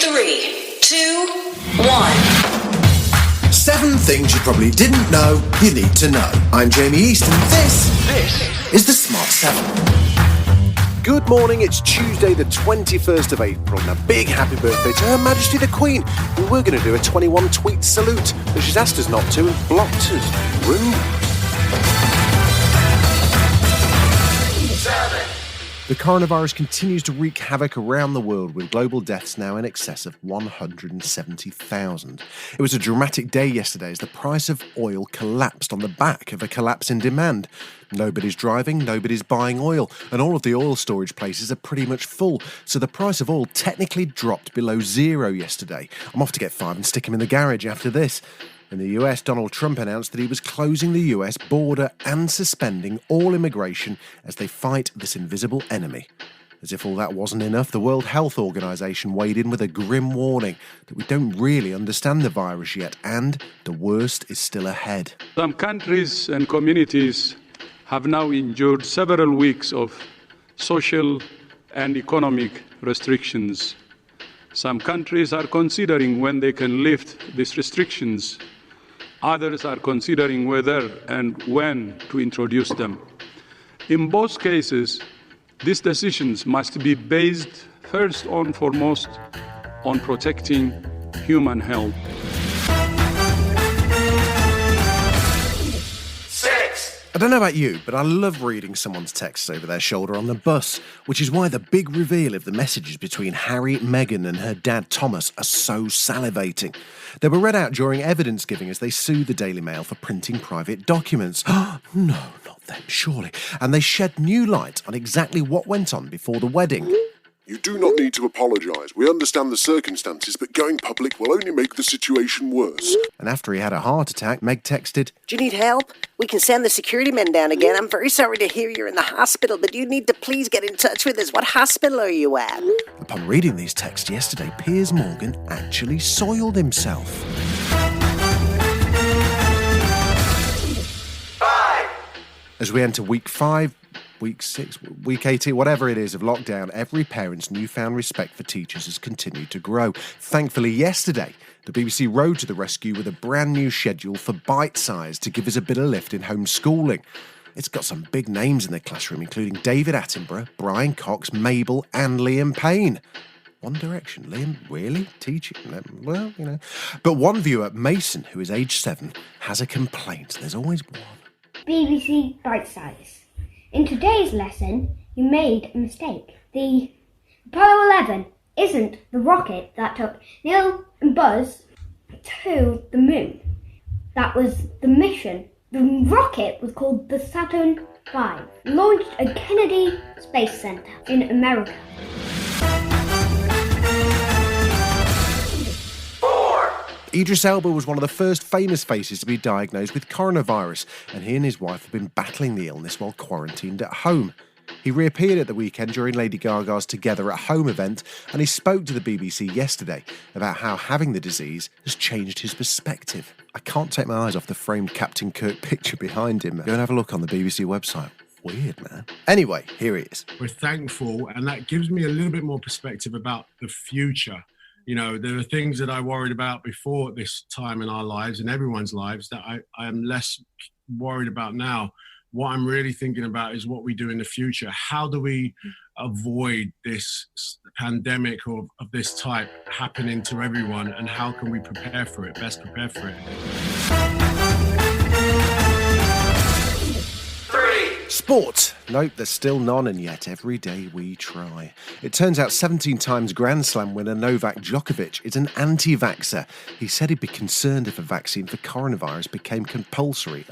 3, 2, 1. 7 things you probably didn't know you need to know. I'm Jamie East, and this is the Smart 7. Good morning, it's Tuesday the 21st of April, and a big happy birthday to Her Majesty the Queen, who we're going to do a 21 tweet salute, but she's asked us not to and blocked us. Rude. The coronavirus continues to wreak havoc around the world, with global deaths now in excess of 170,000. It was a dramatic day yesterday as the price of oil collapsed on the back of a collapse in demand. Nobody's driving, nobody's buying oil, and all of the oil storage places are pretty much full, so the price of oil technically dropped below zero yesterday. I'm off to get 5 and stick him in the garage after this. In the US, Donald Trump announced that he was closing the US border and suspending all immigration as they fight this invisible enemy. As if all that wasn't enough, the World Health Organization weighed in with a grim warning that we don't really understand the virus yet, and the worst is still ahead. Some countries and communities have now endured several weeks of social and economic restrictions. Some countries are considering when they can lift these restrictions. Others are considering whether and when to introduce them. In both cases, these decisions must be based first and foremost on protecting human health. I don't know about you, but I love reading someone's texts over their shoulder on the bus, which is why the big reveal of the messages between Harry, Meghan and her dad Thomas are so salivating. They were read out during evidence giving as they sued the Daily Mail for printing private documents. No, not them, surely. And they shed new light on exactly what went on before the wedding. You do not need to apologise. We understand the circumstances, but going public will only make the situation worse. And after he had a heart attack, Meg texted, "Do you need help? We can send the security men down again. I'm very sorry to hear you're in the hospital, but you need to please get in touch with us. What hospital are you at?" Upon reading these texts yesterday, Piers Morgan actually soiled himself. 5. As we enter week 5, week 6, week 18, whatever it is of lockdown, every parent's newfound respect for teachers has continued to grow. Thankfully, yesterday, the BBC rode to the rescue with a brand new schedule for Bite Size to give us a bit of lift in homeschooling. It's got some big names in the classroom, including David Attenborough, Brian Cox, Mabel and Liam Payne. One Direction, Liam, really? Teaching? Well, you know. But one viewer, Mason, who is age 7, has a complaint. There's always one. BBC Bite Size. In today's lesson, you made a mistake. The Apollo 11 isn't the rocket that took Neil and Buzz to the moon. That was the mission. The rocket was called the Saturn V, launched at Kennedy Space Center in America. 4. Idris Elba was one of the first famous faces to be diagnosed with coronavirus, and he and his wife have been battling the illness while quarantined at home. He reappeared at the weekend during Lady Gaga's Together at Home event, and he spoke to the BBC yesterday about how having the disease has changed his perspective. I can't take my eyes off the framed Captain Kirk picture behind him. Go and have a look on the BBC website. Weird, man. Anyway, here he is. We're thankful, and that gives me a little bit more perspective about the future. You know, there are things that I worried about before this time in our lives, in everyone's lives, that I am less worried about now. What I'm really thinking about is what we do in the future. How do we avoid this pandemic of this type happening to everyone, and how can we prepare for it, best prepare for it? 3. Sport. Nope, there's still none, and yet every day we try. It turns out 17 times Grand Slam winner Novak Djokovic is an anti-vaxxer. He said he'd be concerned if a vaccine for coronavirus became compulsory.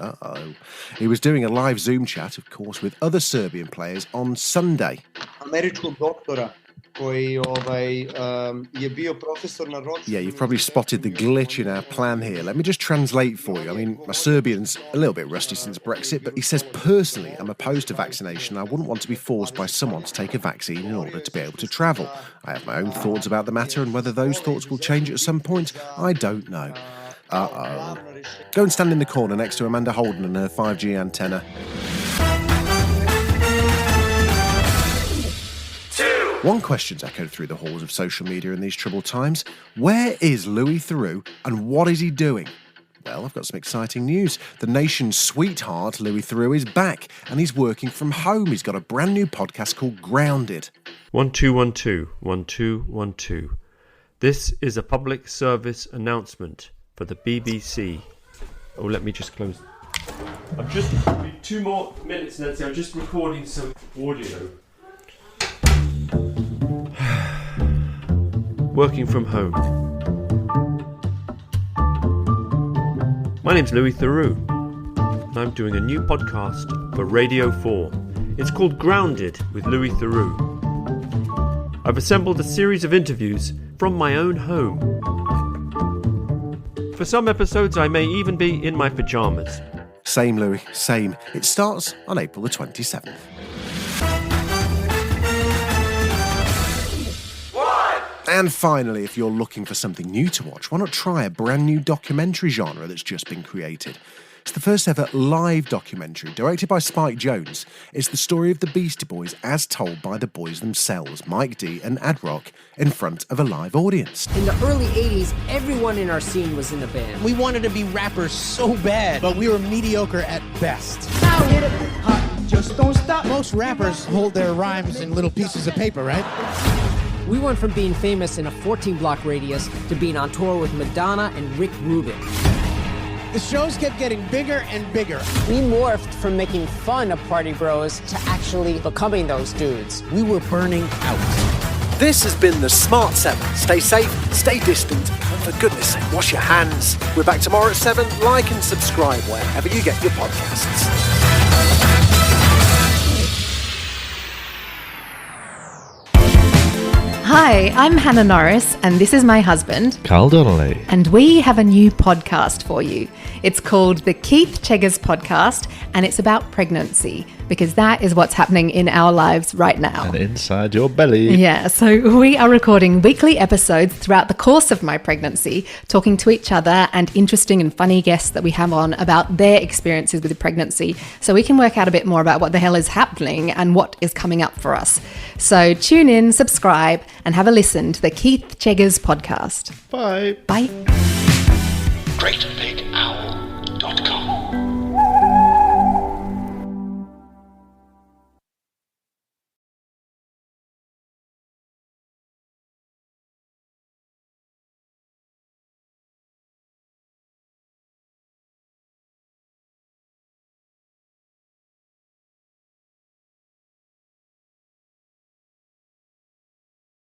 He was doing a live Zoom chat, of course, with other Serbian players on Sunday. Američkog doktora koji je bio profesor na Ročku. Yeah, you've probably spotted the glitch in our plan here. Let me just translate for you. I mean, my Serbian's a little bit rusty since Brexit, but he says, personally, I'm opposed to vaccination. I wouldn't want to be forced by someone to take a vaccine in order to be able to travel. I have my own thoughts about the matter, and whether those thoughts will change at some point, I don't know. Go and stand in the corner next to Amanda Holden and her 5G antenna. 2. One question's echoed through the halls of social media in these troubled times. Where is Louis Theroux and what is he doing? Well, I've got some exciting news. The nation's sweetheart, Louis Theroux, is back and he's working from home. He's got a brand new podcast called Grounded. 1212, 1212. This is a public service announcement for the BBC. Oh, let me just close. I'm just 2 more minutes, Nancy. I'm just recording some audio. Working from home. My name's Louis Theroux, and I'm doing a new podcast for Radio 4. It's called Grounded with Louis Theroux. I've assembled a series of interviews from my own home. For some episodes, I may even be in my pyjamas. Same, Louis, same. It starts on April the 27th. And finally, if you're looking for something new to watch, why not try a brand new documentary genre that's just been created? It's the first ever live documentary, directed by Spike Jonze. It's the story of the Beastie Boys as told by the boys themselves, Mike D and Ad Rock, in front of a live audience. In the early 80s, everyone in our scene was in a band. We wanted to be rappers so bad, but we were mediocre at best. Now hit it hot, just don't stop. Most rappers hold their rhymes in little pieces of paper, right? We went from being famous in a 14-block radius to being on tour with Madonna and Rick Rubin. The shows kept getting bigger and bigger. We morphed from making fun of party bros to actually becoming those dudes. We were burning out. This has been the Smart 7. Stay safe, stay distant, and for goodness sake, wash your hands. We're back tomorrow at 7. Like and subscribe wherever you get your podcasts. Hi, I'm Hannah Norris, and this is my husband, Carl Donnelly. And we have a new podcast for you. It's called the Keith Cheggers Podcast, and it's about pregnancy, because that is what's happening in our lives right now. And inside your belly. Yeah, so we are recording weekly episodes throughout the course of my pregnancy, talking to each other and interesting and funny guests that we have on about their experiences with pregnancy, so we can work out a bit more about what the hell is happening and what is coming up for us. So tune in, subscribe, and have a listen to the Keith Cheggers Podcast. Bye. Bye. Great Big